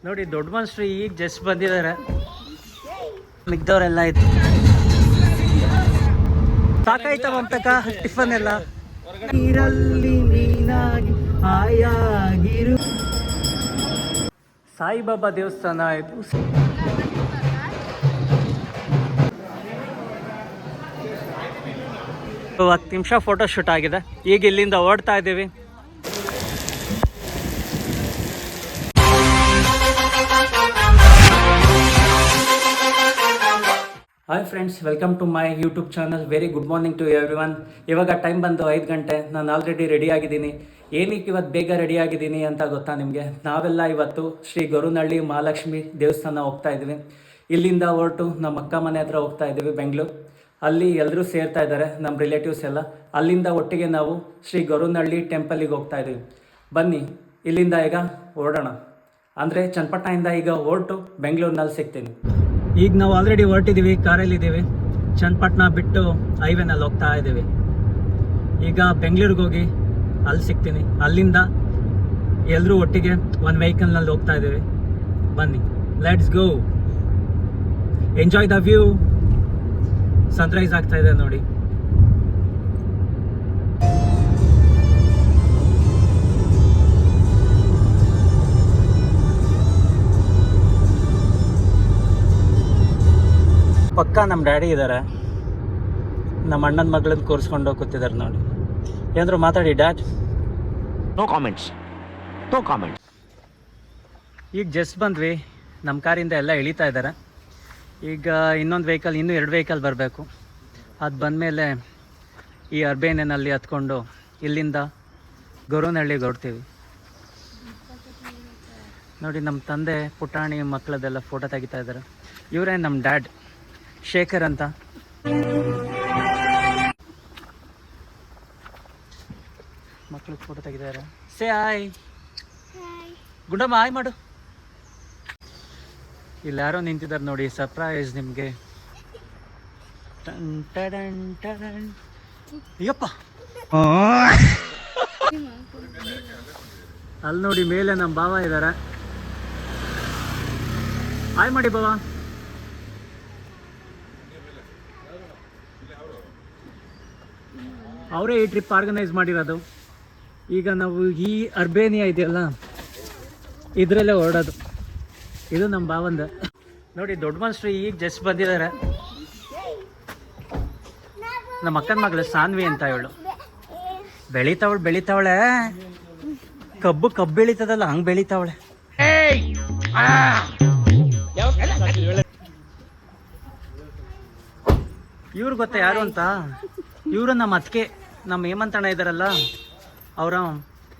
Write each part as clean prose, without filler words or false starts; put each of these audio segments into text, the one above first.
ನೋಡಿ ದೊಡ್ಡ ಮನುಷ್ಯರು ಈಗ ಜಸ್ಟ್ ಬಂದಿದ್ದಾರೆ, ಮಿಗ್ದವರೆಲ್ಲ ಇತ್ತು. ಸಾಕಾಯ್ತವಂತಕ ಟಿಫನ್ ಎಲ್ಲ. ನೀರಲ್ಲಿ ಮೀನಾಗಿ ಹಾಯಾಗಿರು. ಸಾಯಿಬಾಬಾ ದೇವಸ್ಥಾನ ಇದು. 10 ನಿಮಿಷ ಫೋಟೋ ಶೂಟ್ ಆಗಿದೆ. ಈಗ ಇಲ್ಲಿಂದ ಓಡ್ತಾ ಇದ್ದೀವಿ. Hi friends, welcome to my YouTube channel. Very good morning to everyone. ಇವಾಗ ಟೈಮ್ ಬಂದು 5 ಗಂಟೆ. ನಾನು ಆಲ್ರೆಡಿ ರೆಡಿ ಆಗಿದ್ದೀನಿ. ಏನಕ್ಕೆ ಇವತ್ತು ಬೇಗ ರೆಡಿ ಆಗಿದ್ದೀನಿ ಅಂತ ಗೊತ್ತಾ ನಿಮಗೆ? ನಾವೆಲ್ಲ ಇವತ್ತು ಶ್ರೀ ಗರುನಹಳ್ಳಿ ಮಹಾಲಕ್ಷ್ಮಿ ದೇವಸ್ಥಾನ ಹೋಗ್ತಾ ಇದ್ದೀವಿ. ಇಲ್ಲಿಂದ ಹೊರಟು ನಮ್ಮ ಅಕ್ಕ ಮನೆ ಹತ್ರ ಹೋಗ್ತಾ ಇದ್ದೀವಿ, ಬೆಂಗಳೂರು. ಅಲ್ಲಿ ಎಲ್ಲರೂ ಸೇರ್ತಾ ಇದ್ದಾರೆ, ನಮ್ಮ ರಿಲೇಟಿವ್ಸ್ ಎಲ್ಲ. ಅಲ್ಲಿಂದ ಒಟ್ಟಿಗೆ ನಾವು ಶ್ರೀ ಗರುನಹಳ್ಳಿ ಟೆಂಪಲಿಗೆ ಹೋಗ್ತಾ ಇದ್ದೀವಿ. ಬನ್ನಿ, ಇಲ್ಲಿಂದ ಈಗ ಹೊರಡೋಣ. ಅಂದರೆ ಚನ್ನಪಟ್ಟಣದಿಂದ ಈಗ ಹೊರಟು ಬೆಂಗಳೂರಿನಲ್ಲಿ ಸಿಗ್ತೀನಿ. ಈಗ ನಾವು ಆಲ್ರೆಡಿ ಹೊರಟಿದ್ದೀವಿ, ಕಾರಲ್ಲಿದ್ದೀವಿ. ಚನ್ನಪಟ್ಟಣ ಬಿಟ್ಟು ಹೈವೇನಲ್ಲಿ ಹೋಗ್ತಾ ಇದ್ದೀವಿ. ಈಗ ಬೆಂಗಳೂರಿಗೆ ಹೋಗಿ ಅಲ್ಲಿ ಸಿಗ್ತೀನಿ. ಅಲ್ಲಿಂದ ಎಲ್ಲರೂ ಒಟ್ಟಿಗೆ ಒಂದು ವೆಹಿಕಲ್ನಲ್ಲಿ ಹೋಗ್ತಾ ಇದ್ದೀವಿ. ಬನ್ನಿ, let's go. Enjoy the view. Sunrise ಆಗ್ತಾ ಇದೆ ನೋಡಿ. ಪಕ್ಕ ನಮ್ಮ ಡ್ಯಾಡಿ ಇದ್ದಾರೆ, ನಮ್ಮ ಅಣ್ಣನ ಮಗಳನ್ನ ಕೂರಿಸ್ಕೊಂಡು ಕೂತಿದ್ದಾರೆ ನೋಡಿ. ಏನಾದ್ರು ಮಾತಾಡಿ dad. No comments, no comments. ಈಗ ಜಸ್ಟ್ ಬಂದ್ವಿ, ನಮ್ಮ ಕಾರಿಂದ ಎಲ್ಲ ಇಳಿತಾ ಇದ್ದಾರೆ. ಈಗ ಇನ್ನೊಂದು ವೆಹಿಕಲ್, ಇನ್ನೂ 2 ವೆಹಿಕಲ್ ಬರಬೇಕು. ಅದು ಬಂದಮೇಲೆ ಈ ಅರ್ಬೇನಲ್ಲಿ ಹತ್ಕೊಂಡು ಇಲ್ಲಿಂದ ಗರುನಹಳ್ಳಿಗೆ ಹೊರಡ್ತೀವಿ. ನೋಡಿ, ನಮ್ಮ ತಂದೆ ಪುಟಾಣಿ ಮಕ್ಕಳದೆಲ್ಲ ಫೋಟೋ ತೆಗಿತಾ ಇದ್ದಾರೆ. ಇವರೇ ನಮ್ಮ ಡ್ಯಾಡ್, ಶೇಖರ್ ಅಂತ. ಮಕ್ಕಳಿಗೆ ಫೋಟೋ ತೆಗಿದ್ದಾರೆ. Say hi. ಗುಂಡಮ್ಮ ಹಾಯ್ ಮಾಡು. ಇಲ್ಲಿ ಯಾರೋ ನಿಂತಿದ್ದಾರೆ ನೋಡಿ, ಸರ್ಪ್ರೈಸ್ ನಿಮಗೆ. ಅಯ್ಯಪ್ಪ, ಅಲ್ಲಿ ನೋಡಿ ಮೇಲೆ ನಮ್ಮ ಬಾವ ಇದ್ದಾರೆ. ಹಾಯ್ ಮಾಡಿ ಬಾವ. ಅವರೇ ಈ ಟ್ರಿಪ್ ಆರ್ಗನೈಸ್ ಮಾಡಿರೋದು. ಈಗ ನಾವು ಈ ಅರ್ಬೇನಿಯಾ ಇದೆಯಲ್ಲ, ಇದರಲ್ಲೇ ಹೊರಡೋದು. ಇದು ನಮ್ಮ ಭಾವಂದ. ನೋಡಿ ದೊಡ್ಡ ಮನುಷ್ಯರು ಈಗ ಜಸ್ಟ್ ಬಂದಿದ್ದಾರೆ. ನಮ್ಮ ಅಕ್ಕನ ಮಗಳು ಸಾನ್ವಿ ಅಂತ ಇವಳು. ಬೆಳಿತಾವಳೆ. ಕಬ್ಬು ಬೆಳೀತದಲ್ಲ, ಹಂಗೆ ಬೆಳಿತಾವಳೆ. ಇವ್ರು ಗೊತ್ತಾ ಯಾರು ಅಂತ? ಇವರು ನಮ್ಮ ಅತ್ತಿಗೆ, ನಮ್ಮ ಹೇಮಂತಣ್ಣ ಇದ್ದಾರಲ್ಲ, ಅವರ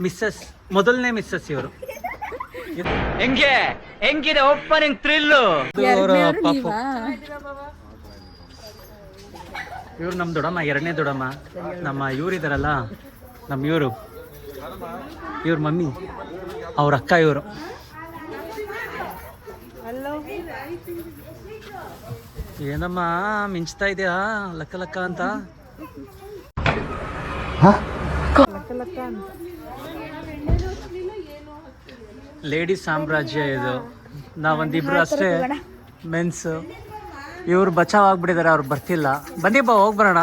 ಮಿಸ್ಸಸ್, ಮೊದಲನೇ ಮಿಸ್ಸಸ್ ಇವರು. ಹೆಂಗಿದೆ ಓಪನಿಂಗ್ ಥ್ರಿಲ್ಲು. ಇವ್ರು ನಮ್ಮ ದೊಡ್ಡಮ್ಮ, 2ನೇ ದೊಡ್ಡಮ್ಮ. ನಮ್ಮ ಇವರಿದಾರಲ್ಲ, ನಮ್ಮ ಇವ್ರ ಮಮ್ಮಿ, ಅವ್ರ ಅಕ್ಕ ಇವರು. ಏನಮ್ಮ ಮಿಂಚ್ತಾ ಇದೆಯಾ ಲಕ್ಕ ಲಕ್ಕ ಅಂತ? ಲೇಡೀಸ್ ಸಾಮ್ರಾಜ್ಯ ಇದು. ನಾವೊಂದಿಬ್ರು ಅಷ್ಟೇ ಮೆನ್ಸ್. ಇವ್ರು ಬಚಾವ್ ಆಗ್ಬಿಟ್ಟಿದ್ದಾರೆ, ಅವ್ರು ಬರ್ತಿಲ್ಲ. ಬನ್ನಿ ಬಾ, ಹೋಗಿ ಬರೋಣ.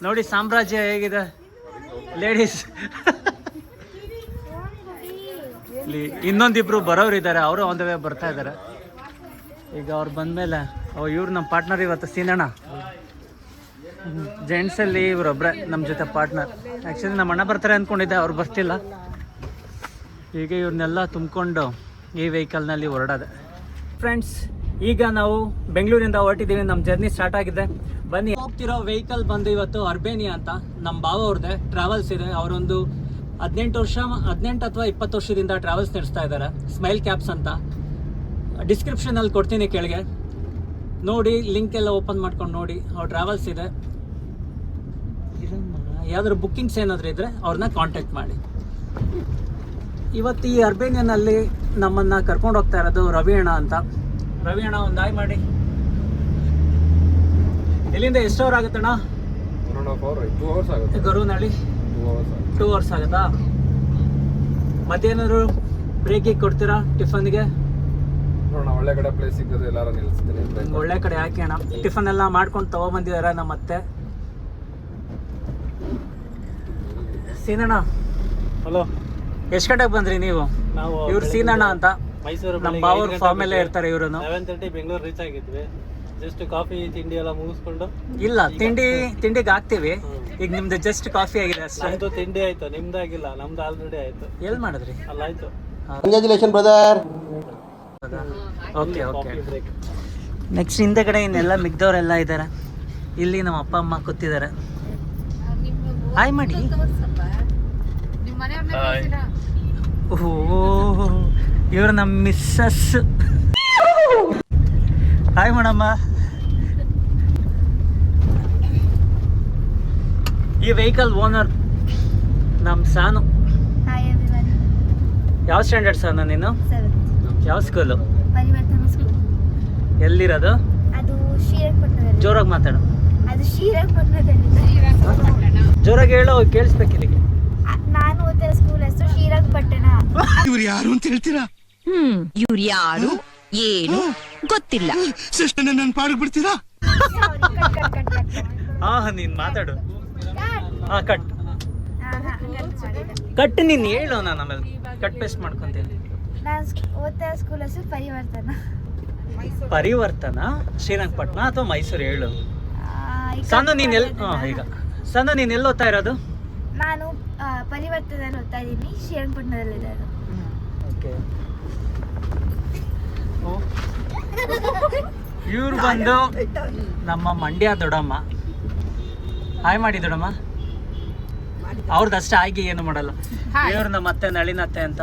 ನೋಡಿ ಸಾಮ್ರಾಜ್ಯ ಹೇಗಿದೆ. ಲೇಡೀಸ್ ಇಲ್ಲಿ ಇನ್ನೊಂದಿಬ್ರು ಬರೋರು ಇದ್ದಾರೆ, ಅವರು ಆನ್ ದ ವೇ ಬರ್ತಾ ಇದ್ದಾರೆ. ಈಗ ಅವ್ರು ಬಂದಮೇಲೆ ಇವ್ರು ನಮ್ಮ ಪಾರ್ಟ್ನರ್ ಇವತ್ತು ಸೀನಣ್ಣ. ಜೆಂಟ್ಸಲ್ಲಿ ಇವರೊಬ್ಬರೇ ನಮ್ಮ ಜೊತೆ ಪಾರ್ಟ್ನರ್. ಆ್ಯಕ್ಚುಲಿ ನಮ್ಮ ಅಣ್ಣ ಬರ್ತಾರೆ ಅಂದ್ಕೊಂಡಿದ್ದೆ, ಅವ್ರು ಬರ್ತಿಲ್ಲ. ಈಗ ಇವ್ರನ್ನೆಲ್ಲ ತುಂಬಿಕೊಂಡು ಈ ವೆಹಿಕಲ್ನಲ್ಲಿ ಹೊರಡೋದೆ. ಫ್ರೆಂಡ್ಸ್, ಈಗ ನಾವು ಬೆಂಗಳೂರಿಂದ ಹೊರಟಿದ್ದೀವಿ. ನಮ್ಮ ಜರ್ನಿ ಸ್ಟಾರ್ಟ್ ಆಗಿದೆ. ಬನ್ನಿ, ಹೋಗ್ತಿರೋ ವೆಹಿಕಲ್ ಬಂದು ಇವತ್ತು ಅರ್ಬೇನಿಯಾ ಅಂತ ನಮ್ಮ ಬಾವ ಅವ್ರದ್ದೆ ಟ್ರಾವೆಲ್ಸ್ ಇದೆ. ಅವರೊಂದು 18 ಅಥವಾ 20 ವರ್ಷದಿಂದ ಟ್ರಾವೆಲ್ಸ್ ನಡೆಸ್ತಾ ಇದ್ದಾರೆ, ಸ್ಮೈಲ್ ಕ್ಯಾಬ್ಸ್ ಅಂತ. ಡಿಸ್ಕ್ರಿಪ್ಷನಲ್ಲಿ ಕೊಡ್ತೀನಿ, ಕೆಳಗೆ ನೋಡಿ, ಲಿಂಕ್ ಎಲ್ಲ ಓಪನ್ ಮಾಡ್ಕೊಂಡು ನೋಡಿ. ಅವ್ರ ಟ್ರಾವೆಲ್ಸ್ ಇದೆ. ಯಾವ್ದಾದ್ರು ಬುಕ್ಕಿಂಗ್ಸ್ ಏನಾದರೂ ಇದ್ದರೆ ಅವ್ರನ್ನ ಕಾಂಟ್ಯಾಕ್ಟ್ ಮಾಡಿ. ಇವತ್ತು ಈ ಅರ್ಬೇನಿಯಾನಲ್ಲಿ ನಮ್ಮನ್ನು ಕರ್ಕೊಂಡು ಹೋಗ್ತಾ ಇರೋದು ರವಿ ಅಣ್ಣ ಅಂತ. ರವಿ ಅಣ್ಣ, ಒಂದು ಹಾಯ್ ಮಾಡಿ. ಇಲ್ಲಿಂದ ಎಷ್ಟು ಅವರ್ ಆಗುತ್ತಣ್ಣ? 2 hours ಆಗುತ್ತೆ. ಗರುನಹಳ್ಳಿ 2 hours ಆಗುತ್ತಾ? ಮತ್ತೇನಾದ್ರು ಬ್ರೇಕಿಗೆ ಕೊಡ್ತೀರಾ ಟಿಫನ್ಗೆ? ನೋಡೋಣ ಒಳ್ಳೆ ಕಡೆ ಪ್ಲೇಸ್ ಸಿಕ್ಕಿದ್ರೆ ಎಲ್ಲಾರ ನಿಲ್ಲಿಸ್ತೀನಿ. ಒಳ್ಳೆ ಕಡೆ ಹಾಕಿ ಅಣ್ಣ. ಟಿಫನ್ ಎಲ್ಲ ಮಾಡ್ಕೊಂಡು ತಗೊಬಂದಿದಾರ ನಮ್ಮ ಅತ್ತೆ. ಸೀನಣ್ಣ ಹಲೋ, ಎಷ್ಟು ಗಂಟೆಗೆ ಬಂದ್ರಿ ನೀವು? ನಾವು ಇವ್ರು ಸೀನಣ್ಣ ಅಂತ ಮೈಸೂರು ನಮ್ಮ ಬಾವೂರ್ ಫಾರ್ಮ್ ಅಲ್ಲೇ ಇರ್ತಾರೆ ಇವರು. 11:30 ಬೆಂಗಳೂರು ರೀಚ್ ಆಗಿದ್ವಿ. ಜಸ್ಟ್ ಕಾಫಿ ತಿಂಡಿ ಎಲ್ಲ ಮುಗಿಸ್ಕೊಂಡು. ಇಲ್ಲ, ತಿಂಡಿಗೆ ಹಾಕ್ತಿವಿ. ಈಗ ನಿಮ್ದು ಜಸ್ಟ್ ಕಾಫಿ ಆಗಿದೆ ಅಷ್ಟೇ. ನಮ್ದು ತಿಂಡಿ ಆಯ್ತು, ನಿಮ್ದಾಗಿಲ್ಲ. ನಮ್ದು ಆಲ್ರೆಡಿ ಆಯ್ತು. ಎಲ್ಲಿ ಮಾಡಿದ್ರಿ? ಅಲ್ಲಾಯ್ತು. Congratulation brother. Okay okay. Coffee break. Next ಹಿಂದೆಗಡೆ ಇನ್ನೆಲ್ಲ ಮಿಗ್ದವರೆಲ್ಲ ಇದ್ದಾರೆ. ಇಲ್ಲಿ ನಮ್ಮ ಅಪ್ಪ ಅಮ್ಮ ಕೂತಿದ್ದಾರೆ. ಹಾಯ್ ಮಾಡಿ. ಓಹೋ, ಇವರು ನಮ್ಮ ಮಿಸ್ಸಸ್. ಹಾಯ್ ಮಾಡಮ್ಮ. ಈ ವೆಹಿಕಲ್ ಓನರ್ ನಮ್ಮ ಸಾನು. Hi everyone. ಯಾವ ಸ್ಟ್ಯಾಂಡರ್ಡ್ ಸಾನು ನೀನು? 7th. ಯಾವ ಸ್ಕೂಲು? ಪರಿವರ್ತನಾ ಸ್ಕೂಲ್. ಎಲ್ಲಿರೋದು? ಅದು ಶ್ರೀರಂಗಪಟ್ಟಣದಲ್ಲಿ. ಜೋರಾಗಿ ಮಾತಾಡು. ಅದು ಶ್ರೀರಂಗಪಟ್ಟಣದಲ್ಲಿ. ಜೋರಾಗಿ ಹೇಳೋ, ಕೇಳಿಸ್ಬೇಕು ಇಲ್ಲಿಗೆ. ನಾನು ಓದ್ತಿರೋ ಸ್ಕೂಲ್ ಹೆಸರು ಶ್ರೀರಂಗಪಟ್ಟಣ. ಇವ್ರು ಯಾರು ಅಂತ ಹೇಳ್ತೀರಾ? ಇವ್ರು ಯಾರು ಏನು ಗೊತ್ತಿಲ್ಲ. ಸಿಸ್ಟರ್ ನನ್ನ ಪಾಡಿಗೆ ಬಿಡ್ತೀರಾ? ನೀನ್ ಮಾತಾಡು. ಕಟ್ ನೀನ್ ಹೇಳು, ನಾನು ಆಮೇಲೆ ಕಟ್ ಪೇಸ್ಟ್ ಮಾಡ್ಕೊಂತೀನಿ. ನಾನು ಓದ್ತಿರೋ ಸ್ಕೂಲ್ ಹೆಸರು ಪರಿವರ್ತನ ಶ್ರೀರಂಗಪಟ್ಟಣ ಅಥವಾ ಮೈಸೂರು ಹೇಳು. ಈಗ ಸಣ್ಣ ನೀನ್ ಈಗ ಸಣ್ಣ ನೀನ್ ಎಲ್ಲಿ ಓದ್ತಾ ಇರೋದು? ನಾನು ಪರಿವರ್ತನದಲ್ಲಿ ಓದ್ತಾ ಇದ್ದೀನಿ. ಶ್ರೀರಂಗಪಟ್ಟಣದಲ್ಲಿ ಇರೋದು. ಓಕೆ. ಇವ್ರು ಬಂದು ನಮ್ಮ ಮಂಡ್ಯ ದೊಡ್ಡಮ್ಮ. ಹಾಯ್ ಮಾಡಿ ದೊಡ್ಡಮ್ಮ. ಅವ್ರದ್ದಷ್ಟೇ ಆಗಿ ಏನು ಮಾಡಲ್ಲ. ಇವ್ರು ನಮ್ಮ ಅತ್ತೆ ನಳಿನತ್ತೆ ಅಂತ.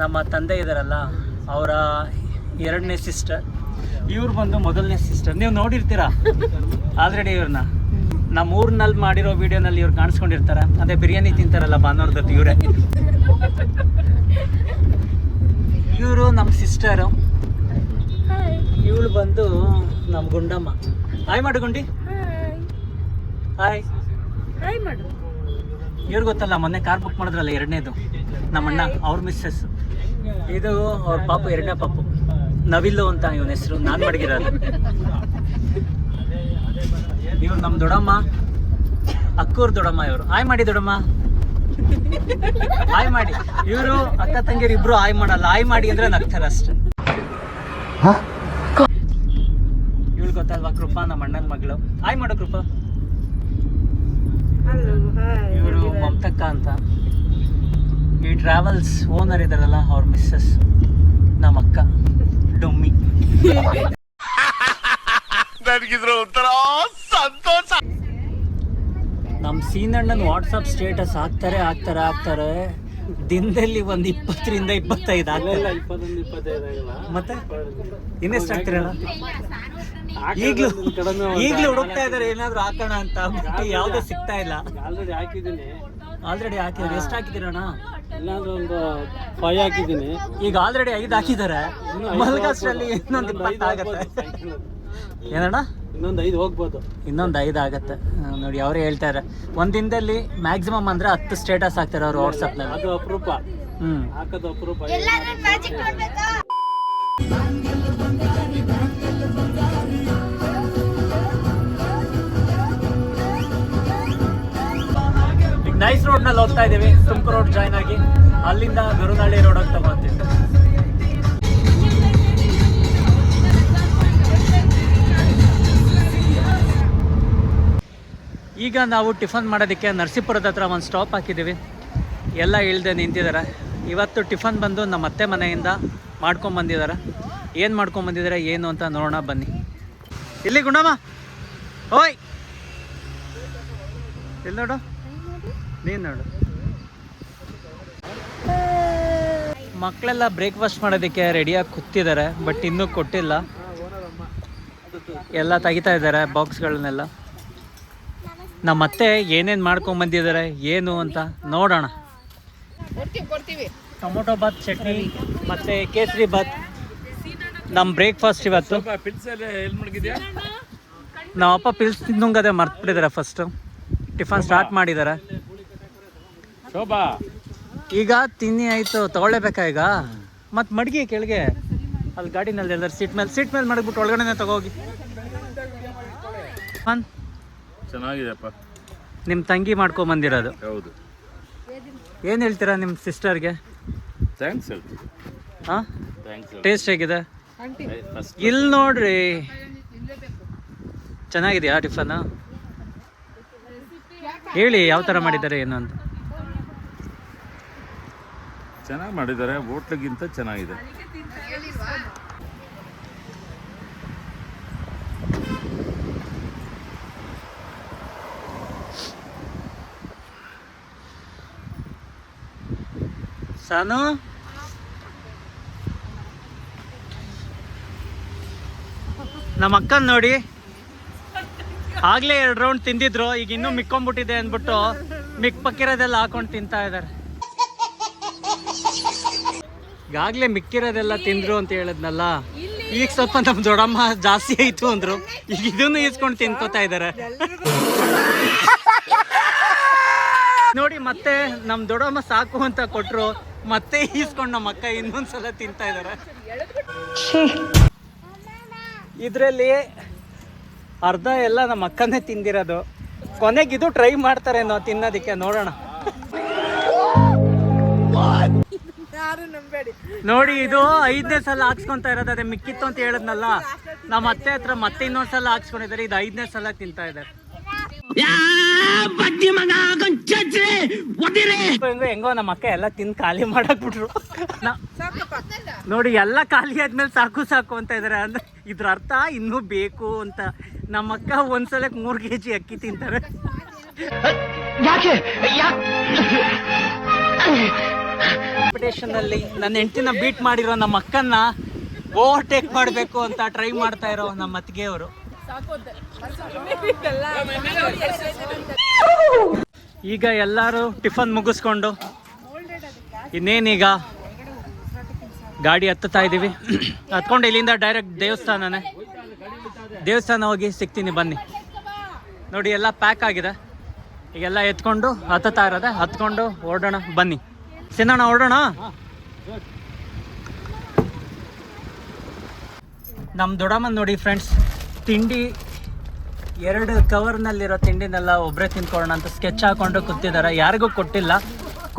ನಮ್ಮ ತಂದೆ ಇದಾರಲ್ಲ, ಅವರ 2ನೇ ಸಿಸ್ಟರ್. ಇವ್ರು ಬಂದು ಮೊದಲನೇ ಸಿಸ್ಟರ್. ನೀವು ನೋಡಿರ್ತೀರಾ ಆಲ್ರೆಡಿ ಇವ್ರನ್ನ. ನಮ್ಮ ಊರಿನಲ್ಲಿ ಮಾಡಿರೋ ವಿಡಿಯೋನಲ್ಲಿ ಇವ್ರು ಕಾಣಿಸ್ಕೊಂಡಿರ್ತಾರೆ. ಅದೇ ಬಿರಿಯಾನಿ ತಿಂತಾರಲ್ಲ ಭಾನುವಾರದತ್ತು, ಇವರೇ. ಇವರು ನಮ್ಮ ಸಿಸ್ಟರು. ಇವಳು ಬಂದು ನಮ್ಮ ಗುಂಡಮ್ಮ. ಹಾಯ್ ಮಾಡು ಗುಂಡಿ. ಹಾಯ್. ಇವ್ರು ಗೊತ್ತಲ್ಲ, ಮೊನ್ನೆ ಕಾರ್ ಬುಕ್ ಮಾಡಿದ್ರಲ್ಲ 2ನೇದು, ನಮ್ಮಣ್ಣ, ಅವ್ರ ಮಿಸ್ಸಸ್. ಇದು ಅವ್ರ ಪಾಪು, 2ನೇ ಪಾಪು ನವಿಲ್ಲು ಅಂತ ಇವನ ಹೆಸರು. ನಾನು ಮಡಗಿರೋದು. ಇವ್ರು ನಮ್ಮ ದೊಡ್ಡಮ್ಮ, ಅಕ್ಕೂರ್ ದೊಡ್ಡಮ್ಮ. ಇವರು ಹಾಯ್ ಮಾಡಿ ದೊಡ್ಡಮ್ಮ. ಹಾಯ್ ಮಾಡಿ. ಇವರು ಅಕ್ಕ ತಂಗಿಯರು ಇಬ್ರು ಹಾಯ್ ಮಾಡಲ್ಲ. ಹಾಯ್ ಮಾಡಿ ಅಂದ್ರೆ ನಗ್ತಾರೆ ಅಷ್ಟೇ. ಇವಳು ಗೊತ್ತಲ್ವಾ, ಕೃಪಾ, ನಮ್ಮ ಅಣ್ಣನ ಮಗಳು. ಹಾಯ್ ಮಾಡು ಕೃಪಾ. ಇವರು ಮಮತಕ್ಕ ಅಂತ. ಈ ಟ್ರಾವೆಲ್ಸ್ ಓನರ್ ಇದಾರಲ್ಲ, ಅವ್ರ ಮಿಸ್ಸಸ್, ನಮ್ಮ ಅಕ್ಕ ಡೊಮ್ಮಿ. ನನಗಿದ್ರ ಒಂಥರ ಸಂತೋಷ. ನಮ್ಮ ಸೀನಣ್ಣನ ವಾಟ್ಸಪ್ ಸ್ಟೇಟಸ್ ಹಾಕ್ತಾರೆ. ದಿನದಲ್ಲಿ ಒಂದು 20ರಿಂದ 25 ಆಗಲ್ಲ. 21-25 ಆಗಿಲ್ಲ. ಮತ್ತೆ ಇನ್ನೆಷ್ಟು ಹಾಕ್ತಿರಲ್ಲ? ಈಗ್ಲೂ ಹುಡುಕ್ತಾ ಇದಾರೆ ಏನಾದ್ರು ಹಾಕೋಣ ಅಂತ. ಬಟ್ ಯಾವ್ದು ಸಿಗ್ತಾ ಇಲ್ಲ. ಆಲ್ರೆಡಿ ಹಾಕಿದ್ದೀನಿ. ಆಲ್ರೆಡಿ ಹಾಕಿದ್ರೆ ಎಷ್ಟು ಹಾಕಿದಿರಣ್ಣ? ಇಲ್ಲಾಂದ್ರೆ ಒಂದು 5 ಹಾಕಿದ್ದೀನಿ. ಈಗ ಆಲ್ರೆಡಿ 5 ಹಾಕಿದ್ದಾರೆ. ಮಲ್ಗಷ್ಟರಲ್ಲಿ ಇನ್ನೊಂದು 20 ಆಗತ್ತೆ. ಏನಣ್ಣ? ಇನ್ನೊಂದು 5 ಹೋಗ್ಬೋದು. ಇನ್ನೊಂದು 5 ಆಗತ್ತೆ. ನೋಡಿ, ಅವರೇ ಹೇಳ್ತಾರೆ ಒಂದ್ ದಿನದಲ್ಲಿ ಮ್ಯಾಕ್ಸಿಮಮ್ ಅಂದ್ರೆ 10 ಸ್ಟೇಟಸ್ ಹಾಕ್ತಾರೆ ಅವ್ರು ವಾಟ್ಸಪ್ನಲ್ಲಿ. ಅದು ಅಪರೂಪ. ಹಾಕೋದು ಅಪರೂಪ. ಎಲ್ಲಾದ್ರೂ ಮ್ಯಾಜಿಕ್ ಮಾಡ್ಬೇಕಾ? ಈಗ ನೈಸ್ ರೋಡ್ ನಲ್ಲಿ ಹೋಗ್ತಾ ಇದೀವಿ. ತುಮಕೂರು ರೋಡ್ ಜಾಯ್ನ್ ಆಗಿ ಅಲ್ಲಿಂದ ಗುರುನಳ್ಳಿ ರೋಡ್ ಹೋಗ್ತಾ ಬಂತೀವಿ. ಈಗ ನಾವು ಟಿಫನ್ ಮಾಡೋದಕ್ಕೆ ನರಸೀಪುರದ ಹತ್ರ ಒಂದು ಸ್ಟಾಪ್ ಹಾಕಿದ್ದೀವಿ. ಎಲ್ಲ ಇಳ್ದೆ ನಿಂತಿದ್ದಾರೆ. ಇವತ್ತು ಟಿಫನ್ ಬಂದು ನಮ್ಮ ಅತ್ತೆ ಮನೆಯಿಂದ ಮಾಡ್ಕೊಂಬಂದಿದ್ದಾರೆ. ಏನು ಮಾಡ್ಕೊಂಬಂದಿದ್ದಾರೆ ಏನು ಅಂತ ನೋಡೋಣ ಬನ್ನಿ. ಇಲ್ಲಿ ಗುಂಡಮ್ಮ, ಓಯ್ ಇಲ್ಲಿ ನೋಡು, ನೀನು ನೋಡು. ಮಕ್ಕಳೆಲ್ಲ ಬ್ರೇಕ್ಫಾಸ್ಟ್ ಮಾಡೋದಕ್ಕೆ ರೆಡಿಯಾಗಿ ಕೂತಿದ್ದಾರೆ. ಬಟ್ ಇನ್ನೂ ಕೊಟ್ಟಿಲ್ಲ. ಎಲ್ಲ ತೆಗಿತಾ ಇದ್ದಾರೆ ಬಾಕ್ಸ್ಗಳನ್ನೆಲ್ಲ. ನಮ್ಮ ಅತ್ತೆ ಏನೇನು ಮಾಡ್ಕೊಂಬಂದಿದ್ದಾರೆ ಏನು ಅಂತ ನೋಡೋಣ. ಟೊಮೊಟೊ ಬಾತ್, ಚಟ್ನಿ ಮತ್ತು ಕೇಸರಿ ಬಾತ್ ನಮ್ಮ ಬ್ರೇಕ್ಫಾಸ್ಟ್ ಇವತ್ತು. ನಮ್ಮಪ್ಪ ಪಿಲ್ಸ್ ತಿನ್ನೋಂಗದೆ ಮರ್ತ್ಬಿಟ್ಟಿದ್ದಾರೆ. ಫಸ್ಟು ಟಿಫನ್ ಸ್ಟಾರ್ಟ್ ಮಾಡಿದ್ದಾರೆ. ಶೋಭಾ ಈಗ ತಿನ್ನಿ ಆಯಿತು, ತಗೊಳ್ಳೇಬೇಕಾ ಈಗ? ಮತ್ತು ಮಡ್ಗಿ ಕೆಳಗೆ ಅಲ್ಲಿ ಗಾಡಿನಲ್ಲಿ ಎಲ್ಲರೂ ಸೀಟ್ ಮೇಲೆ ಮಾಡಿಬಿಟ್ಟು ಒಳಗಡೆ ತಗೋಗಿ. ಚೆನ್ನಾಗಿದೆಪ್ಪ. ನಿಮ್ಮ ತಂಗಿ ಮಾಡ್ಕೊಂಬಂದಿರೋದು. ಹೌದು. ಏನು ಹೇಳ್ತೀರಾ ನಿಮ್ಮ ಸಿಸ್ಟರ್ಗೆ? ಥ್ಯಾಂಕ್ಸ್ ಹೇಳ್ತೀವಿ. ಹಾಂ, ಥ್ಯಾಂಕ್ಸ್. ಟೇಸ್ಟ್ ಹೇಗಿದೆ? ಇಲ್ಲಿ ನೋಡ್ರಿ, ಚೆನ್ನಾಗಿದೆಯಾ ಟಿಫನ್? ಹೇಳಿ ಯಾವ ಥರ ಮಾಡಿದ್ದಾರೆ ಏನು ಅಂತ. ಚೆನ್ನಾಗಿ ಮಾಡಿದ್ದಾರೆ, ಹೋಟ್ಲಿಗಿಂತ ಚೆನ್ನಾಗಿದೆ. ಸಾನು, ನಮ್ಮ ಅಕ್ಕನ ನೋಡಿ, ಆಗ್ಲೇ 2 ರೌಂಡ್ ತಿಂದಿದ್ರು, ಈಗ ಇನ್ನೂ ಮಿಕ್ಕೊಂಬಿಟ್ಟಿದೆ ಅಂದ್ಬಿಟ್ಟು ಪಕ್ಕಿರೋದೆಲ್ಲ ಹಾಕೊಂಡು ತಿಂತಾ ಇದ್ದಾರೆ. ಈಗಾಗಲೇ ಮಿಕ್ಕಿರೋದೆಲ್ಲ ತಿಂದ್ರು ಅಂತ ಹೇಳಿದ್ನಲ್ಲ, ಈಗ ಸ್ವಲ್ಪ ನಮ್ಮ ದೊಡ್ಡಮ್ಮ ಜಾಸ್ತಿ ಆಯ್ತು ಅಂದ್ರು, ಈಗ ಇದನ್ನು ಈಸ್ಕೊಂಡು ತಿನ್ಕೋತಾ ಇದ್ದಾರೆ. ನೋಡಿ, ಮತ್ತೆ ನಮ್ಮ ದೊಡ್ಡಮ್ಮ ಸಾಕು ಅಂತ ಕೊಟ್ರು, ಮತ್ತೆ ಈಸ್ಕೊಂಡು ನಮ್ಮ ಅಕ್ಕ ಇನ್ನೊಂದ್ಸಲ ತಿಂತಾ ಇದ್ದಾರೆ. ಇದರಲ್ಲಿ ಅರ್ಧ ಎಲ್ಲ ನಮ್ಮ ಅಕ್ಕನೇ ತಿಂದಿರೋದು. ಕೊನೆಗೆ ಇದು ಟ್ರೈ ಮಾಡ್ತಾರೇನೋ ತಿನ್ನೋದಕ್ಕೆ, ನೋಡೋಣ. ನೋಡಿ, ಇದು 5ನೇ ಸಲ ಹಾಕ್ಸ್ಕೊಂತ ಇರೋದು. ಅದೇ ಮಿಕ್ಕಿತ್ತು ಅಂತ ಹೇಳಿದ್ನಲ್ಲ, ನಮ್ಮ ಅತ್ತೆ ಹತ್ರ ಮತ್ತೆ ಇನ್ನೊಂದ್ಸಲ ಹಾಕ್ಸ್ಕೊಂಡಿದ್ದಾರೆ. ಇದು 5ನೇ ಸಲ ತಿಂತಾ ಇದ್ದಾರೆ. ಹೆಂಗೋ ನಮ್ಮ ಅಕ್ಕ ಎಲ್ಲ ತಿಂದು ಖಾಲಿ ಮಾಡಾಕ್ಬಿಟ್ರು. ನೋಡಿ, ಎಲ್ಲ ಖಾಲಿ ಆದ್ಮೇಲೆ ಸಾಕು ಅಂತ ಇದಾರೆ. ಅಂದ್ರೆ ಇದ್ರ ಅರ್ಥ ಇನ್ನೂ ಬೇಕು ಅಂತ. ನಮ್ಮ ಅಕ್ಕ ಒಂದ್ಸಲಕ್ಕೆ 3 kg ಅಕ್ಕಿ ತಿಂತಾರೆ. ಕಾಂಪಿಟೇಷನ್ ಅಲ್ಲಿ ನನ್ನ ಹೆಂಡತಿನ ಬೀಟ್ ಮಾಡಿರೋ ನಮ್ಮ ಅಕ್ಕನ್ನ ಓವರ್ಟೇಕ್ ಮಾಡಬೇಕು ಅಂತ ಟ್ರೈ ಮಾಡ್ತಾ ಇರೋ ನಮ್ಮ ಅತ್ತಿಗೆ ಅವರು. ಈಗ ಎಲ್ಲರೂ ಟಿಫನ್ ಮುಗಿಸ್ಕೊಂಡು ಇನ್ನೇನೀಗ ಗಾಡಿ ಹತ್ತುತ್ತಾ ಇದ್ದೀವಿ. ಹತ್ಕೊಂಡು ಇಲ್ಲಿಂದ ಡೈರೆಕ್ಟ್ ದೇವಸ್ಥಾನ ಹೋಗಿ ಸಿಗ್ತೀನಿ, ಬನ್ನಿ. ನೋಡಿ, ಎಲ್ಲ ಪ್ಯಾಕ್ ಆಗಿದೆ. ಈಗೆಲ್ಲ ಎತ್ಕೊಂಡು ಹತ್ತುತ್ತಾ ಇರೋದೆ. ಹತ್ಕೊಂಡು ಓಡೋಣ, ಬನ್ನಿ. ಸಿನ್ನೋಣ, ಓಡೋಣ. ನಮ್ಮ ದೊಡ್ಡಮ್ಮನ ನೋಡಿ ಫ್ರೆಂಡ್ಸ್, ತಿಂಡಿ 2 ಕವರ್ನಲ್ಲಿರೋ ತಿಂಡಿನೆಲ್ಲ ಒಬ್ಬರೇ ತಿನ್ಕೊಳ್ಳೋಣ ಅಂತ ಸ್ಕೆಚ್ ಹಾಕೊಂಡು ಕೂತಿದ್ದಾರೆ. ಯಾರಿಗೂ ಕೊಟ್ಟಿಲ್ಲ,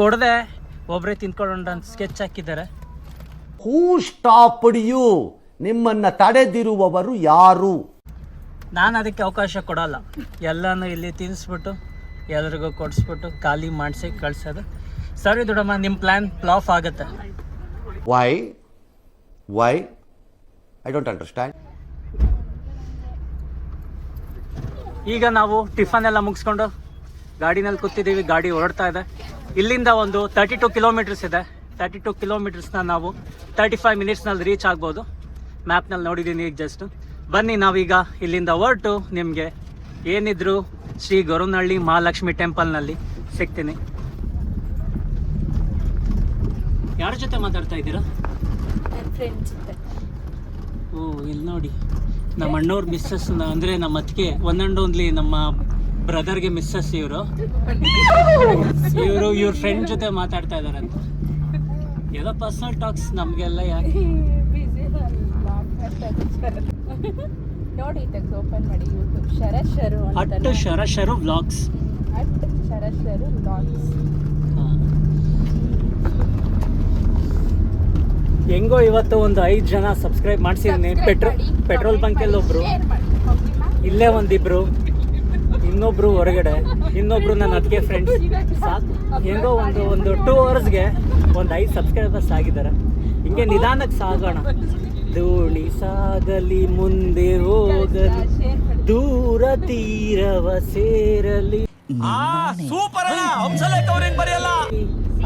ಕೊಡದೆ ಒಬ್ಬರೇ ತಿನ್ಕೊಳ್ಳೋಣ ಅಂತ ಸ್ಕೆಚ್ ಹಾಕಿದ್ದಾರೆ. ಹೂ ಸ್ಟಾಪ್ಡ್ ಯು? ನಿಮ್ಮನ್ನ ತಡೆದಿರುವವರು ಯಾರು? ನಾನು ಅದಕ್ಕೆ ಅವಕಾಶ ಕೊಡಲ್ಲ. ಎಲ್ಲನೂ ಇಲ್ಲಿ ತಿನ್ನಿಸ್ಬಿಟ್ಟು ಎಲ್ರಿಗೂ ಕೊಡಿಸ್ಬಿಟ್ಟು ಖಾಲಿ ಮಾಡಿಸಿ ಕಳ್ಸೋದು. ಸರಿ ದೊಡ್ಡಮ್ಮ, ನಿಮ್ಮ ಪ್ಲ್ಯಾನ್ ಫ್ಲಾಪ್ ಆಗುತ್ತೆ. Why I don't understand. ಈಗ ನಾವು ಟಿಫನ್ ಎಲ್ಲ ಮುಗಿಸ್ಕೊಂಡು ಗಾಡಿನಲ್ಲಿ ಕೂತಿದ್ದೀವಿ. ಗಾಡಿ ಹೊರಡ್ತಾ ಇದೆ. ಇಲ್ಲಿಂದ ಒಂದು 32 ಕಿಲೋಮೀಟರ್ಸ್ ಇದೆ. 32 ಕಿಲೋಮೀಟರ್ಸ್ನ ನಾವು 35 ಮಿನಿಟ್ಸ್ನಲ್ಲಿ ರೀಚ್ ಆಗ್ಬೋದು. ಮ್ಯಾಪ್ನಲ್ಲಿ ನೋಡಿದ್ದೀನಿ ಈಗ ಜಸ್ಟ್. ಬನ್ನಿ, ನಾವೀಗ ಇಲ್ಲಿಂದ ಹೊರಟು ನಿಮಗೆ ಏನಿದ್ರು ಶ್ರೀ ಗೊರವನಹಳ್ಳಿ ಮಹಾಲಕ್ಷ್ಮಿ ಟೆಂಪಲ್ನಲ್ಲಿ ಸಿಗ್ತೀನಿ. ಯಾರ ಜೊತೆ ಮಾತಾಡ್ತಾ ಇದ್ದೀರಾ? ಓ, ಇಲ್ಲಿ ನೋಡಿ, ನಮ್ಮ ಅಣ್ಣವ್ರ ಮಿಸ್ಸಸ್, ಅಂದರೆ ನಮ್ಮ ಅತ್ತಿಗೆ, ಒನ್ ಆ್ಯಂಡ್ ಓನ್ಲಿ ನಮ್ಮ ಬ್ರದರ್ಗೆ ಮಿಸ್ಸಸ್. ಇವ್ರ ಫ್ರೆಂಡ್ ಜೊತೆ ಮಾತಾಡ್ತಾ ಇದ್ದಾರೆ ಅಂತ. ಎಲ್ಲ ಪರ್ಸನಲ್ ಟಾಕ್ಸ್ ನಮಗೆಲ್ಲ ಯಾಕೆ? ನೋಡಿ, ಓಪನ್ ಮಾಡಿ ಯೂಟ್ಯೂಬ್, ಶರಶರು ವ್ಲಾಗ್ಸ್. ಹೆಂಗೋ ಇವತ್ತು ಒಂದು 5 ಜನ ಸಬ್ಸ್ಕ್ರೈಬ್ ಮಾಡಿಸಿದ್ದೀನಿ. ಪೆಟ್ರೋಲ್ ಬಂಕಲ್ಲಿ ಒಬ್ರು, ಇಲ್ಲೇ ಒಂದಿಬ್ರು, ಇನ್ನೊಬ್ರು ಹೊರಗಡೆ, ಇನ್ನೊಬ್ರು ನನ್ನ ಅತ್ತಿಗೆ ಫ್ರೆಂಡ್ಸ್. ಸಾಕು, ಹೆಂಗೋ ಒಂದು 2 ಅವರ್ಸ್ಗೆ ಒಂದು 5 ಸಬ್ಸ್ಕ್ರೈಬರ್ಸ್ ಆಗಿದ್ದಾರೆ. ಹಿಂಗೆ ನಿಧಾನಕ್ಕೆ ಸಾಗೋಣ. ದೋಣಿ ಸಾಗಲಿ ಮುಂದೆ ಹೋಗಲಿ, ದೂರ ತೀರವ ಸೇರಲಿ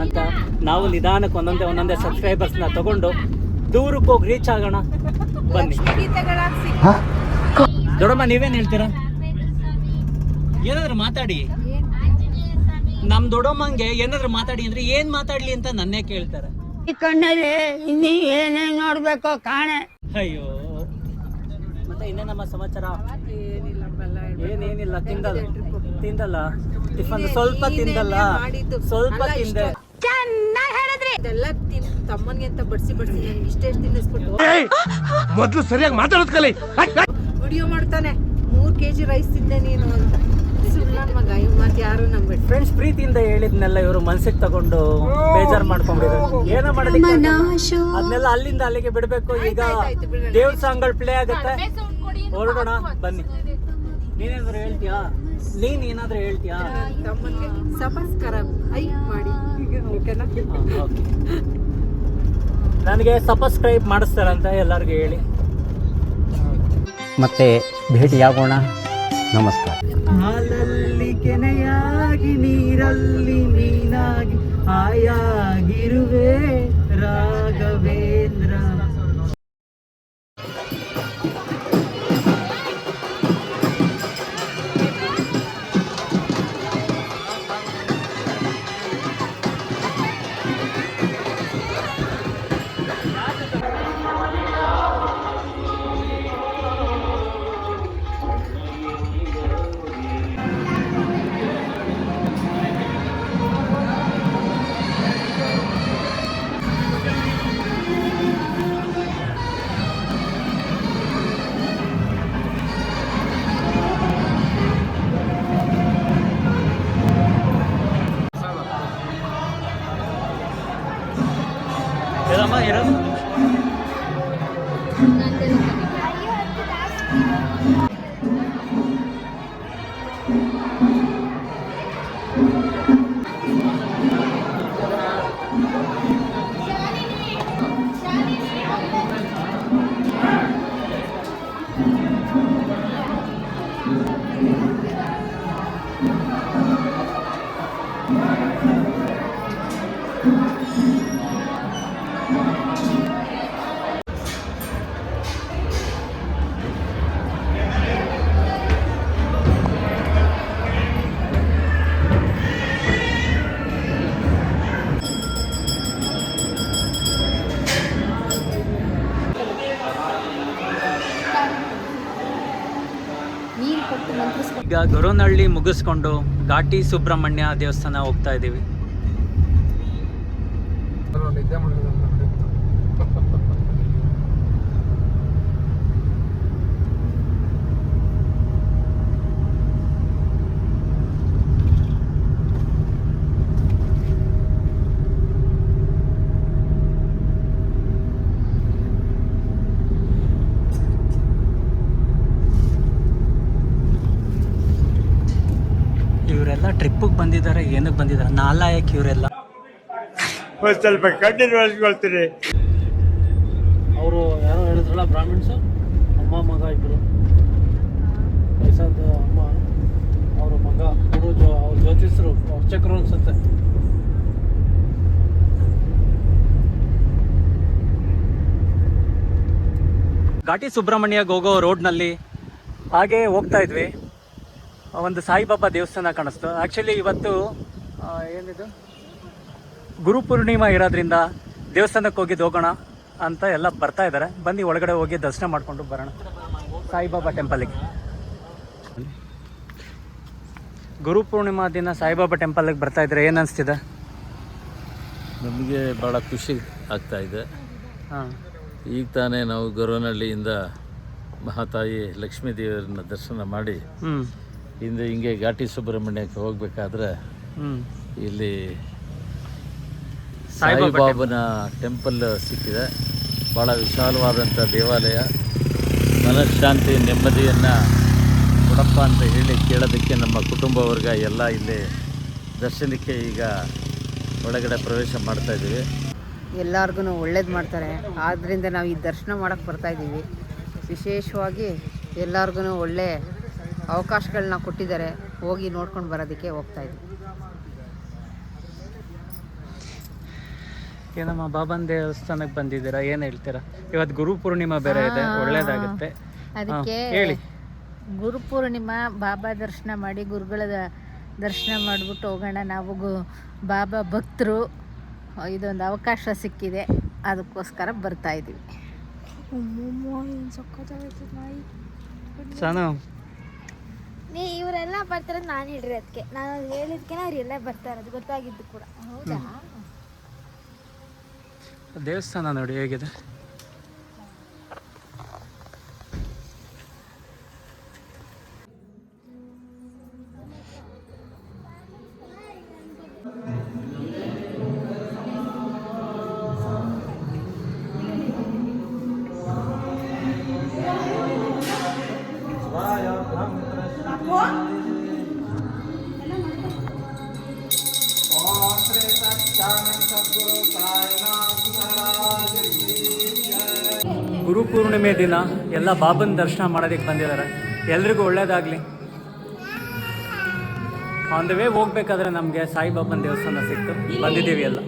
ಅಂತ ನಾವು ನಿಧಾನಕ್ಕೆ ಒಂದೊಂದೇ ಸಬ್ಸ್ಕ್ರೈಬರ್ಸ್ನ ತಗೊಂಡು ದೂರಕ್ಕೆ ಹೋಗಿ ರೀಚ್ ಆಗೋಣ. ಬನ್ನಿ. ದೊಡ್ಡಮ್ಮ, ನೀವೇನು ಹೇಳ್ತೀರಾ? ಏನಾದ್ರು ಮಾತಾಡಿ. ನಮ್ಮ ದೊಡ್ಡಮ್ಮಂಗೆ ಏನಾದ್ರು ಮಾತಾಡಿ ಅಂದ್ರೆ ಏನ್ ಮಾತಾಡ್ಲಿ ಅಂತ ನನ್ನೇ ಕೇಳ್ತಾರೆ. ಕಣ್ಣಲ್ಲಿ ಇನ್ನೀ ಏನೇನ್ ನೋಡ್ಬೇಕೋ ಕಾಣೆ. ಅಯ್ಯೋ, ಮತ್ತೆ ಇನ್ನೇನಮ್ಮ ಸಮಾಚಾರ? ಏನೇನಿಲ್ಲ, ತಿಂದಲ್ಲ ಟಿಫನ್, ಸ್ವಲ್ಪ ತಿಂದೆ. ಇದೆಲ್ಲ ತಮ್ಮನ್ಗೆ ಅಂತ ಬಡ್ಸಿ ನನ್ಗೆ ಇಷ್ಟೇ ತಿನ್ನಿಸ್ಬಿಟ್ಟು ಮೊದ್ಲು ಸರಿಯಾಗಿ ಮಾತಾಡೋದ್ ಕಲಿ. ವಿಡಿಯೋ ಮಾಡ್ತಾನೆ 3 kg ರೈಸ್ ತಿಂದೆ ನೀನು ಅಂತ. ಸುಳ್ಳು ಮಗ ಇವ್ ಮತ್ತೆ ಯಾರು ನಂಬಿಟ್ಟು ಫ್ರೆಂಡ್ಸ್ ಪ್ರೀತಿಯಿಂದ ಹೇಳಿದ್ನೆಲ್ಲ ಇವರು ಮನ್ಸಿಗೆ ತಗೊಂಡು ಬೇಜಾರು ಮಾಡ್ಕೊಂಡ್ಬಿಟ್ಟಿದ್ರು. ಏನೋ ಮಾಡೋದಕ್ಕೆ ಅದನ್ನೆಲ್ಲ ಅಲ್ಲಿಂದ ಅಲ್ಲಿಗೆ ಬಿಡಬೇಕು. ಈಗ ದೇವ್ರ ಸಾಂಗ್ಗಳು ಪ್ಲೇ ಆಗುತ್ತೆ, ಹೊರಡೋಣ ಬನ್ನಿ. ನೀನೇನಾದ್ರು ಹೇಳ್ತೀಯಾ? ತಮ್ಮನ್ಗೆ ಸಬ್ಸ್ಕ್ರೈಬ್ ಮಾಡಿ ಓಕೆನಾ? ನನಗೆ ಸಬ್ಸ್ಕ್ರೈಬ್ ಮಾಡಿಸ್ತಾರಂತ ಎಲ್ಲರಿಗೂ ಹೇಳಿ. ಮತ್ತೆ ಭೇಟಿಯಾಗೋಣ. ನಮಸ್ಕಾರ. ಹಾಲಲ್ಲಿ ಕೆನೆಯಾಗಿ ನೀರಲ್ಲಿ ಮೀನಾಗಿ ಹಾಯಾಗಿರುವೆ ರಾಘವೇಂದ್ರ. ಈಗ ಗೊರವನಹಳ್ಳಿ ಮುಗಿಸ್ಕೊಂಡು ಘಾಟಿ ಸುಬ್ರಹ್ಮಣ್ಯ ದೇವಸ್ಥಾನ ಹೋಗ್ತಾ ಇದ್ದೀವಿ. ಇವರೆಲ್ಲ ಟ್ರಿಪ್ಪಿಗೆ ಬಂದಿದ್ದಾರೆ, ಏನಕ್ಕೆ ಬಂದಿದ್ದಾರೆ? ನಾಲಾಯಕ್ ಇವರೆಲ್ಲ. ಸ್ವಲ್ಪ ಕಣ್ಣೀರು ಒಳಸ್ಕೊಳ್ತೀರಿ. ಅವರು ಯಾರೋ ಹೇಳಿದ್ರಲ್ಲ ಬ್ರಾಹ್ಮಿಣ್ಸು, ಅಮ್ಮ ಮಗ ಇಬ್ಬರು. ವಯಸ್ಸಾದ ಅಮ್ಮ, ಅವರ ಮಗ, ಅವ್ರ ಜ್ಯೋತಿಷ್ರು, ಅರ್ಚಕರು ಅನ್ಸುತ್ತೆ. ಘಾಟಿ ಸುಬ್ರಹ್ಮಣ್ಯಗೆ ಹೋಗೋ ರೋಡ್ನಲ್ಲಿ ಹಾಗೆ ಹೋಗ್ತಾ ಇದ್ವಿ. ಒಂದು ಸಾಯಿಬಾಬಾ ದೇವಸ್ಥಾನ ಕಾಣಿಸ್ತು. ಆ್ಯಕ್ಚುಲಿ ಇವತ್ತು ಏನಿದು ಗುರುಪೂರ್ಣಿಮಾ ಇರೋದ್ರಿಂದ ದೇವಸ್ಥಾನಕ್ಕೆ ಹೋಗಿದ್ದು ಹೋಗೋಣ ಅಂತ ಎಲ್ಲ ಬರ್ತಾ ಇದ್ದಾರೆ. ಬನ್ನಿ ಒಳಗಡೆ ಹೋಗಿ ದರ್ಶನ ಮಾಡಿಕೊಂಡು ಬರೋಣ ಸಾಯಿಬಾಬಾ ಟೆಂಪಲಿಗೆ. ಗುರುಪೂರ್ಣಿಮಾ ದಿನ ಸಾಯಿಬಾಬಾ ಟೆಂಪಲ್ಗೆ ಬರ್ತಾ ಇದ್ರೆ ಏನು ಅನಿಸ್ತಿದೆ? ನಮಗೆ ಭಾಳ ಖುಷಿ ಆಗ್ತಾ ಇದೆ. ಹಾಂ, ಈಗ ತಾನೇ ನಾವು ಗೊರವನಹಳ್ಳಿಯಿಂದ ಮಹಾತಾಯಿ ಲಕ್ಷ್ಮೀ ದೇವರನ್ನ ದರ್ಶನ ಮಾಡಿ ಹಿಂದೆ ಹಿಂಗೆ ಘಾಟಿ ಸುಬ್ರಹ್ಮಣ್ಯಕ್ಕೆ ಹೋಗಬೇಕಾದ್ರೆ ಇಲ್ಲಿ ಸಾಯಿಬಾಬನ ಟೆಂಪಲ್ ಸಿಕ್ಕಿದೆ. ಭಾಳ ವಿಶಾಲವಾದಂಥ ದೇವಾಲಯ. ಮನಃಶಾಂತಿ ನೆಮ್ಮದಿಯನ್ನು ಕೊಡಪ್ಪ ಅಂತ ಹೇಳಿ ಕೇಳೋದಕ್ಕೆ ನಮ್ಮ ಕುಟುಂಬ ವರ್ಗ ಎಲ್ಲ ಇಲ್ಲಿ ದರ್ಶನಕ್ಕೆ ಈಗ ಒಳಗಡೆ ಪ್ರವೇಶ ಮಾಡ್ತಾಯಿದ್ದೀವಿ. ಎಲ್ಲರಿಗೂ ಒಳ್ಳೇದು ಮಾಡ್ತಾರೆ, ಆದ್ದರಿಂದ ನಾವು ಈ ದರ್ಶನ ಮಾಡೋಕ್ಕೆ ಬರ್ತಾಯಿದ್ದೀವಿ. ವಿಶೇಷವಾಗಿ ಎಲ್ಲರಿಗೂ ಒಳ್ಳೆ ಅವಕಾಶಗಳನ್ನ ಕೊಟ್ಟಿದ್ದಾರೆ, ಹೋಗಿ ನೋಡ್ಕೊಂಡು ಬರೋದಕ್ಕೆ ಹೋಗ್ತಾಯಿದ್ವಿ. ಏನಮ್ಮ ಬಾಬನ್ ದೇವಸ್ಥಾನಕ್ಕೆ ಬಂದಿದ್ದೀರಾ, ಏನು ಹೇಳ್ತೀರಾ? ಇವತ್ತು ಗುರುಪೂರ್ಣಿಮಾ ಬೇರೆ ಇದೆ, ಒಳ್ಳೇದಾಗುತ್ತೆ. ಅದಕ್ಕೆ ಹೇಳಿ. ಗುರುಪೂರ್ಣಿಮಾ ಬಾಬಾ ದರ್ಶನ ಮಾಡಿ, ಗುರುಗಳ ದರ್ಶನ ಮಾಡಿಬಿಟ್ಟು ಹೋಗೋಣ. ನಾವು ಬಾಬಾ ಭಕ್ತರು, ಇದೊಂದು ಅವಕಾಶ ಸಿಕ್ಕಿದೆ, ಅದಕ್ಕೋಸ್ಕರ ಬರ್ತಾಯಿದ್ದೀವಿ. ಸಾನು, ಇವರೆಲ್ಲ ಬರ್ತಾರೆ, ನಾನು ಹೇಳ್ರಿ ಅದಕ್ಕೆ ನಾನು ಹೇಳಿದ್ಕೆ ಅವರೆಲ್ಲ ಬರ್ತಾ ಇರೋದು ಗೊತ್ತಾಗಿದ್ದು ಕೂಡ. ಹೌದಾ? ದೇವಸ್ಥಾನ ನೋಡಿ ಹೇಗಿದೆ. ಗುರು ಪೂರ್ಣಿಮೆ ದಿನ ಎಲ್ಲ ಬಾಬನ ದರ್ಶನ ಮಾಡೋದಕ್ಕೆ ಬಂದಿದ್ದಾರೆ. ಎಲ್ರಿಗೂ ಒಳ್ಳೇದಾಗಲಿ. ಆನ್ ದ ವೇ ಹೋಗ್ಬೇಕಾದ್ರೆ ನಮಗೆ ಸಾಯಿಬಾಬನ ದೇವಸ್ಥಾನ ಸಿಕ್ತು, ಬಂದಿದ್ದೀವಿ ಎಲ್ಲ.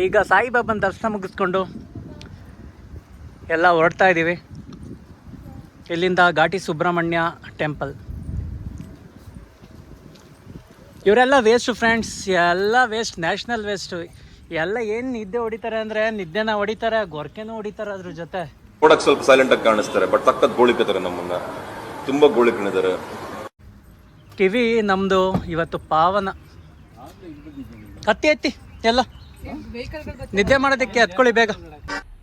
ಈಗ ಸಾಯಿಬಾಬನ ದರ್ಶನ ಮುಗಿಸ್ಕೊಂಡು ಎಲ್ಲ ಹೊರಡ್ತಾ ಇದ್ದೀವಿ. ಇಲ್ಲಿಂದ ಘಾಟಿ ಸುಬ್ರಹ್ಮಣ್ಯ ಟೆಂಪಲ್. ಇವರೆಲ್ಲ ವೇಸ್ಟು ಫ್ರೆಂಡ್ಸ್, ಎಲ್ಲ ವೇಸ್ಟ್, ನ್ಯಾಷನಲ್ ವೇಸ್ಟು. ಎಲ್ಲ ಏನು ನಿದ್ದೆ ಹೊಡಿತಾರೆ ಅಂದರೆ ನಿದ್ದೆನ ಹೊಡಿತಾರೆ, ಗೊರಕೆನೂ ಹೊಡಿತಾರೆ ಅದ್ರ ಜೊತೆ. ನೋಡಕ್ಕೆ ಸ್ವಲ್ಪ ಸೈಲೆಂಟ್ ಆಗಿ ಕಾಣಿಸ್ತಾರೆ, ಬಟ್ ಸಖತ್ ಗೋಳಿಕತ್ತಾರೆ ನಮ್ಮನ್ನ, ತುಂಬ ಗೋಳಿಕೊಂಡಿದ್ದಾರೆ. ಕಿವಿ ನಮ್ಮದು ಇವತ್ತು ಪಾವನ. ಹತ್ತಿ ಎತ್ತಿ ಎಲ್ಲ ನಿದ್ದೆ ಮಾಡೋದಕ್ಕೆ ಹತ್ಕೊಳ್ಳಿ ಬೇಗ.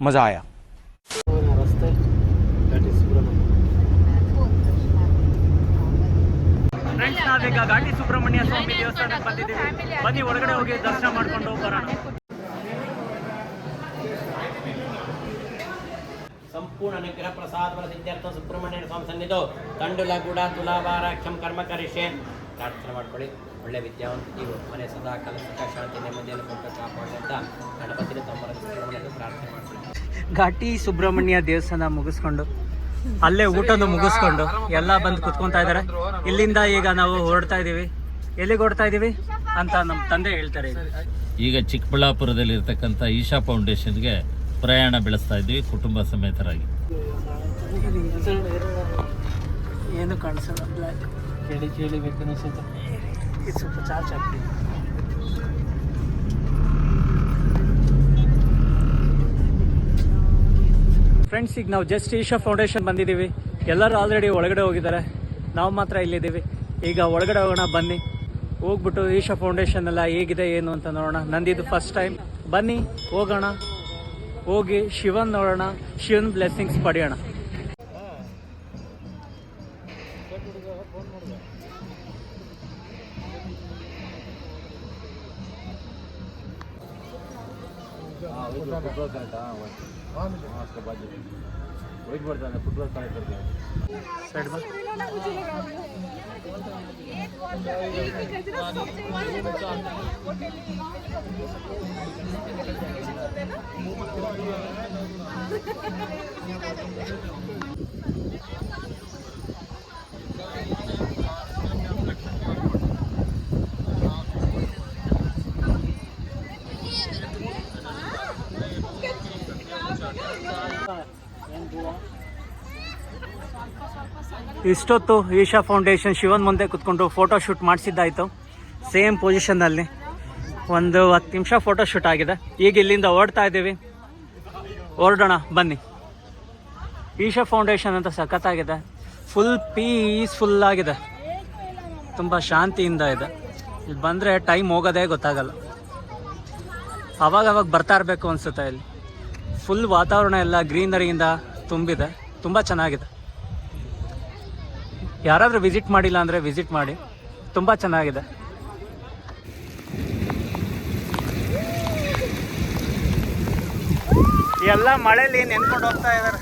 ಮಜಾ ಆಯಾ. ರಸ್ತೆ ಘಾಟಿ ಸುಬ್ರಹ್ಮಣ್ಯ. ಫ್ರೆಂಡ್ಸ್, ನಾವೀಗ ಘಾಟಿ ಸುಬ್ರಹ್ಮಣ್ಯ ಸ್ವಾಮಿ ದೇವಸ್ಥಾನಕ್ಕೆ ಬಂದಿದ್ದೀವಿ. ಬನ್ನಿ ಒಳಗಡೆ ಹೋಗಿ ದರ್ಶನ ಮಾಡ್ಕೊಂಡು ಬರೋಣ. ಸಂಪೂರ್ಣ ಅನುಗ್ರಹ ಪ್ರಸಾದ ಸಿದ್ಧಾರ್ಥ ಸುಬ್ರಹ್ಮಣ್ಯ ಸ್ವಾಮಿ ಸನ್ನಿಧೋ ತಂಡುಲ ಗುಡ ತುಲಾಭಾರಾಕ್ಷಂ ಕರ್ಮ ಕರಿಷ್ಯೆ. ಪ್ರಾರ್ಥನೆ ಮಾಡ್ಕೊಳ್ಳಿ. ಒಳ್ಳೆ ವಿದ್ಯಾವಂತಿಗೂ ಮನೆ ಸದಾ ಕಾಲ ಸುಖ ಶಾಂತಿ ನೆಮ್ಮದಿಯನ್ನು ಕೊಟ್ಟು ಕಾಪಾಡಿ ಅಂತ ಗಣಪತಿನ ತಮ್ಮರ ಸುಬ್ರಹ್ಮಣ್ಯಕ್ಕೆ ಪ್ರಾರ್ಥನೆ ಮಾಡ್ಕೊಳ್ಳಿ. ಘಾಟಿ ಸುಬ್ರಹ್ಮಣ್ಯ ದೇವಸ್ಥಾನ ಮುಗಿಸ್ಕೊಂಡು ಅಲ್ಲೇ ಊಟನೂ ಮುಗಿಸ್ಕೊಂಡು ಎಲ್ಲ ಬಂದು ಕುತ್ಕೊತಾ ಇದ್ದಾರೆ. ಇಲ್ಲಿಂದ ಈಗ ನಾವು ಹೊರಡ್ತಾ ಇದ್ದೀವಿ. ಎಲ್ಲಿಗೆ ಹೊರಡ್ತಾ ಇದ್ದೀವಿ ಅಂತ ನಮ್ಮ ತಂದೆ ಹೇಳ್ತಾರೆ. ಈಗ ಚಿಕ್ಕಬಳ್ಳಾಪುರದಲ್ಲಿರ್ತಕ್ಕಂಥ ಈಶಾ ಫೌಂಡೇಶನ್ಗೆ ಪ್ರಯಾಣ ಬೆಳೆಸ್ತಾ ಇದ್ವಿ ಕುಟುಂಬ ಸಮೇತರಾಗಿ. ಏನು ಕಾಣಿಸಲ್ಲ, ಬ್ಲ್ಯಾಕ್. ಕೇಳಿ ಬೇಕು ಅನಿಸುತ್ತೆ. ಇದು ಸ್ವಲ್ಪ ಚಾರ್ಜ್ ಆಗ್ತಿದೆ. ಫ್ರೆಂಡ್ಸ್, ಈಗ ನಾವು ಜಸ್ಟ್ ಈಶಾ ಫೌಂಡೇಶನ್ ಬಂದಿದ್ದೀವಿ. ಎಲ್ಲರೂ ಆಲ್ರೆಡಿ ಒಳಗಡೆ ಹೋಗಿದ್ದಾರೆ, ನಾವು ಮಾತ್ರ ಇಲ್ಲಿದ್ದೀವಿ. ಈಗ ಒಳಗಡೆ ಹೋಗೋಣ ಬನ್ನಿ. ಹೋಗ್ಬಿಟ್ಟು ಈಶಾ ಫೌಂಡೇಶನ್ ಎಲ್ಲ ಹೇಗಿದೆ ಏನು ಅಂತ ನೋಡೋಣ. ನಂದಿದು ಫಸ್ಟ್ ಟೈಮ್. ಬನ್ನಿ ಹೋಗೋಣ, ಹೋಗಿ ಶಿವನ್ ನೋಡೋಣ, ಶಿವನ್ ಬ್ಲೆಸ್ಸಿಂಗ್ಸ್ ಪಡೆಯೋಣ. ಸೈಡ್ ಬಾ. ಇಷ್ಟೊತ್ತು ಈಶಾ ಫೌಂಡೇಶನ್ ಶಿವನ್ ಮುಂದೆ ಕುತ್ಕೊಂಡು ಫೋಟೋ ಶೂಟ್ ಮಾಡಿಸಿದ್ದಾಯಿತು. ಸೇಮ್ ಪೊಸಿಷನ್ನಲ್ಲಿ ಒಂದು 10 ನಿಮಿಷ ಫೋಟೋ ಶೂಟ್ ಆಗಿದೆ. ಈಗ ಇಲ್ಲಿಂದ ಹೊರಡ್ತಾ ಇದ್ದೀವಿ. ಹೊರಡೋಣ ಬನ್ನಿ. ಈಶಾ ಫೌಂಡೇಶನ್ ಅಂತ ಸಖತ್ತಾಗಿದೆ. ಫುಲ್ ಪೀಸ್ಫುಲ್ ಆಗಿದೆ, ತುಂಬ ಶಾಂತಿಯಿಂದ ಇದೆ. ಇಲ್ಲಿ ಬಂದರೆ ಟೈಮ್ ಹೋಗೋದೇ ಗೊತ್ತಾಗಲ್ಲ. ಅವಾಗವಾಗ ಬರ್ತಾ ಇರಬೇಕು ಅನಿಸುತ್ತೆ. ಇಲ್ಲಿ ಫುಲ್ ವಾತಾವರಣ ಎಲ್ಲ ಗ್ರೀನರಿಯಿಂದ ತುಂಬಿದೆ, ತುಂಬ ಚೆನ್ನಾಗಿದೆ. ಯಾರಾದರೂ ವಿಸಿಟ್ ಮಾಡಿಲ್ಲ ಅಂದರೆ ವಿಸಿಟ್ ಮಾಡಿ, ತುಂಬ ಚೆನ್ನಾಗಿದೆ. ಎಲ್ಲ ಮಳೆಯಲ್ಲಿ ನೆನ್ಕೊಂಡು ಹೋಗ್ತಾ ಇದ್ದಾರೆ.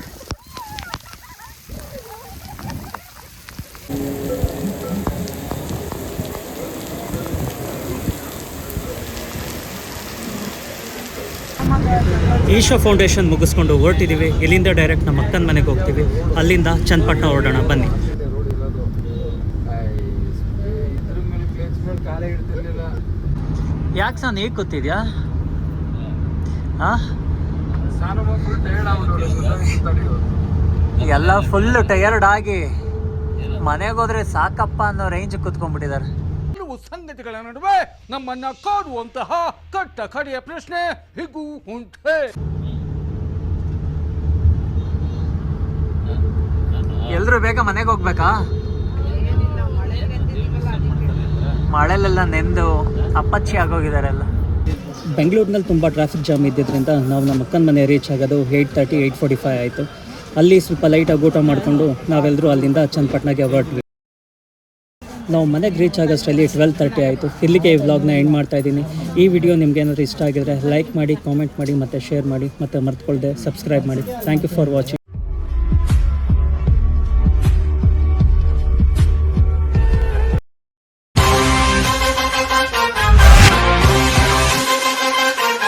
ಈಶಾ ಫೌಂಡೇಶನ್ ಮುಗಿಸ್ಕೊಂಡು ಹೊರಟಿದ್ದೀವಿ. ಇಲ್ಲಿಂದ ಡೈರೆಕ್ಟ್ ನಮ್ಮ ಅಕ್ಕನ ಮನೆಗೆ ಹೋಗ್ತೀವಿ. ಅಲ್ಲಿಂದ ಚನ್ನಪಟ್ಟಣ ಹೊರಡೋಣ ಬನ್ನಿ. ಯಾಕೆ ನಾನು ಹೇಗೆ ಗೊತ್ತಿದ್ಯಾ? ಎಲ್ಲ ಫುಲ್ ಟಯರ್ಡ್ ಆಗಿ ಮನೆಗೆ ಹೋದ್ರೆ ಸಾಕಪ್ಪ ಅನ್ನೋ ರೇಂಜ್ ಕುತ್ಕೊಂಡ್ಬಿಟ್ಟಿದ್ದಾರೆ. ಸಂಗತಿಗಳ ನಡುವೆ ನಮ್ಮನ್ನ ಕಾಡುವಂತಹ ಕಟ್ಟ ಕಡೆಯ ಪ್ರಶ್ನೆ ಹೀಗೂ ಉಂಟೆ. ಎಲ್ರು ಬೇಗ ಮನೆಗೆ ಹೋಗ್ಬೇಕಾ? ಮಳೆಲೆಲ್ಲ ನೆಂದು ಅಪ್ಪಚ್ಚಿ ಆಗೋಗಿದ್ದಾರೆ ಎಲ್ಲ. ಬೆಂಗಳೂರಿನಲ್ಲಿ ತುಂಬ ಟ್ರಾಫಿಕ್ ಜಾಮ್ ಇದ್ದಿದ್ದರಿಂದ ನಾವು ನಮ್ಮ ಅಕ್ಕನ ಮನೆ ರೀಚ್ ಆಗೋದು 8:30 8:45 ಆಯಿತು. ಅಲ್ಲಿ ಸ್ವಲ್ಪ ಲೈಟಾಗಿ ಊಟ ಮಾಡಿಕೊಂಡು ನಾವೆಲ್ಲರೂ ಅಲ್ಲಿಂದ ಚನ್ನಪಟ್ಟಣಗೆ ಹೊರಟ್ವಿ. ನಾವು ಮನೆಗೆ ರೀಚ್ ಆಗೋಷ್ಟರಲ್ಲಿ 12:30 ಆಯಿತು. ಇಲ್ಲಿಗೆ ಈ ವ್ಲಾಗ್ನ ಎಂಡ್ ಮಾಡ್ತಾ ಇದ್ದೀನಿ. ಈ ವಿಡಿಯೋ ನಿಮ್ಗೆ ಏನಾದರೂ ಇಷ್ಟ ಆಗಿದ್ರೆ ಲೈಕ್ ಮಾಡಿ, ಕಾಮೆಂಟ್ ಮಾಡಿ ಮತ್ತು ಶೇರ್ ಮಾಡಿ ಮತ್ತು ಮರ್ತ್ಕೊಳ್ದೆ ಸಬ್ಸ್ಕ್ರೈಬ್ ಮಾಡಿ. Thank you for watching.